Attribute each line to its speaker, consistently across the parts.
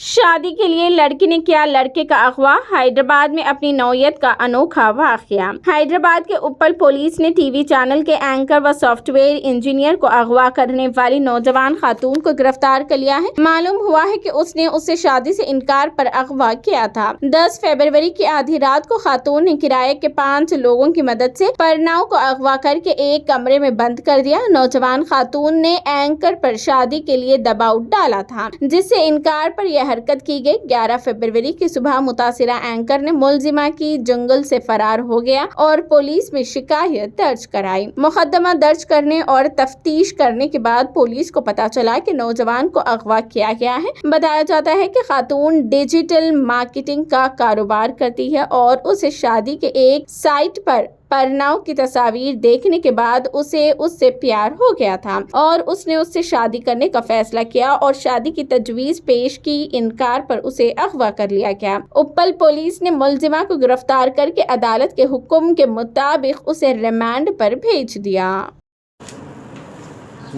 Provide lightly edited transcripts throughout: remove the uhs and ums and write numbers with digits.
Speaker 1: शादी के लिए लड़की ने किया लड़के का अगवा। हैदराबाद में अपनी नौयत का अनोखा वाकया। हैदराबाद के उप्पल पुलिस ने टीवी चैनल के एंकर व सॉफ्टवेयर इंजीनियर को अगवा करने वाली नौजवान खातून को गिरफ्तार कर लिया है। मालूम हुआ है कि उसने उससे शादी से इनकार पर अगवा किया था। 10 फरवरी की आधी रात को खातून ने किराए के 5 लोगों की मदद से परनाव को अगवा करके एक कमरे में बंद कर दिया। नौजवान खातून ने एंकर पर शादी के लिए दबाव डाला था, जिससे इनकार पर यह हरकत की गई। 11 फरवरी की सुबह मुतासिरा एंकर ने मुलजिमा की जंगल से फरार हो गया और पुलिस में शिकायत दर्ज कराई। मुकदमा दर्ज करने और तफ्तीश करने के बाद पुलिस को पता चला कि नौजवान को अगवा किया गया है। बताया जाता है कि खातून डिजिटल मार्केटिंग का कारोबार करती है और उसे शादी के एक साइट पर परनाव की तस्वीर देखने के बाद उसे उससे प्यार हो गया था और उसने उससे शादी करने का फैसला किया और शादी की तजवीज पेश की। इनकार पर उसे अगवा कर लिया गया। उप्पल पुलिस ने मुलजिमा को गिरफ्तार करके अदालत के हुक्म के मुताबिक उसे रिमांड पर भेज दिया।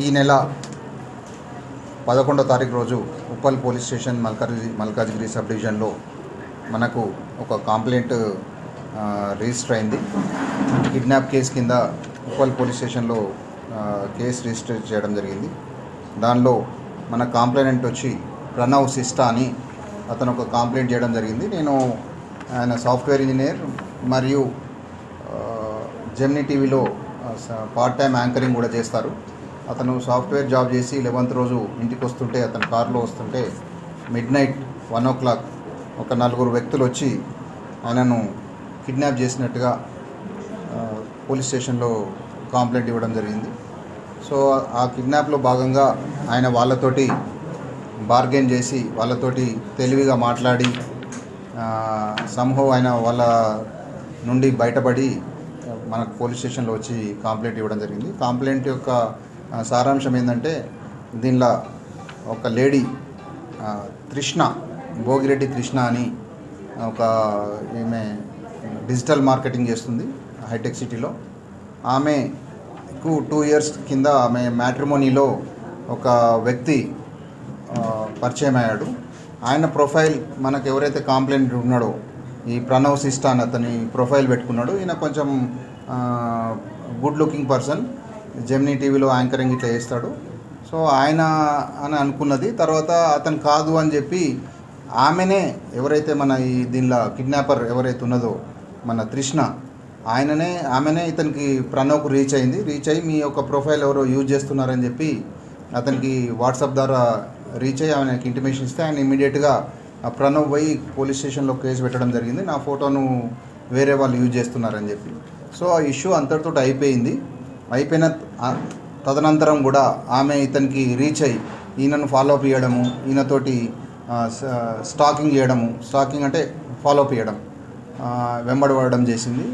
Speaker 2: ఈ నెల 11వ తారీఖు రోజు Uppal police station Malkajgiri sub డివిజన్లో మనకు ఒక కంప్లైంట్ రిజిస్టర్ అయింది. కిడ్నాప్ కేసు కింద ఉప్పల్ పోలీస్ స్టేషన్లో కేసు రిజిస్టర్ చేయడం జరిగింది. దానిలో మన కంప్లైంట్ వచ్చి ప్రణవ్ సిస్టా అని అతను ఒక కంప్లైంట్ చేయడం జరిగింది. నేను ఆయన సాఫ్ట్వేర్ ఇంజనీర్ మరియు జెమినీ టీవీలో పార్ట్ టైం యాంకరింగ్ కూడా చేస్తారు. అతను సాఫ్ట్వేర్ జాబ్ చేసి 11th రోజు ఇంటికి వస్తుంటే అతను కారులో వస్తుంటే మిడ్నైట్ 1 o'clock ఒక 4 వ్యక్తులు వచ్చి ఆయనను కిడ్నాప్ చేసినట్టుగా పోలీస్ స్టేషన్లో కంప్లైంట్ ఇవ్వడం జరిగింది. సో ఆ కిడ్నాప్లో భాగంగా ఆయన వాళ్ళతోటి బార్గెన్ చేసి వాళ్ళతోటి తెలివిగా మాట్లాడి సంహవ్ ఆయన వాళ్ళ నుండి బయటపడి మనకు పోలీస్ స్టేషన్లో వచ్చి కంప్లైంట్ ఇవ్వడం జరిగింది. కంప్లైంట్ యొక్క సారాంశం ఏంటంటే దీనిలో ఒక లేడీ తృష్ణ భోగిరెడ్డి తృష్ణ అని ఒక ఈమె డిజిటల్ మార్కెటింగ్ చేస్తుంది హైటెక్ సిటీలో. ఆమెకు 2 years కింద ఆమె మ్యాట్రిమోనీలో ఒక వ్యక్తి పరిచయం అయ్యాడు. ఆయన ప్రొఫైల్ మనకు ఎవరైతే కంప్లైంట్ ఉన్నాడో ఈ ప్రణవ్ సిస్టా అని అతని ప్రొఫైల్ పెట్టుకున్నాడు. ఈయన కొంచెం గుడ్ లుకింగ్ పర్సన్, జెమినీ టీవీలో యాంకరింగ్ ఇట్లా చేస్తాడు. సో ఆయన అని అనుకున్నది. తర్వాత అతను కాదు అని చెప్పి ఆమెనే ఎవరైతే మన ఈ దీనిలో కిడ్నాపర్ ఎవరైతే ఉన్నదో మన తృష్ణ ఆమెనే ఇతనికి ప్రణవ్కు రీచ్ అయ్యి మీ యొక్క ప్రొఫైల్ ఎవరో యూజ్ చేస్తున్నారని చెప్పి అతనికి వాట్సాప్ ద్వారా రీచ్ అయ్యి ఆయనకి ఇంటిమేషన్ ఇస్తే ఆయన ఇమీడియట్గా ప్రణవ్ పోయి పోలీస్ స్టేషన్లో కేసు పెట్టడం జరిగింది. నా ఫోటోను వేరే వాళ్ళు యూజ్ చేస్తున్నారని చెప్పి. సో ఆ ఇష్యూ అంతటితో అయిపోయిన తదనంతరం కూడా ఆమె ఇతనికి రీచ్ అయ్యి ఈయనను ఫాలో అప్ చేయడము, ఈయనతోటి స్టాకింగ్ చేయడము, స్టాకింగ్ అంటే ఫాలో అప్ చేయడం, వెంబడబడడం చేసింది.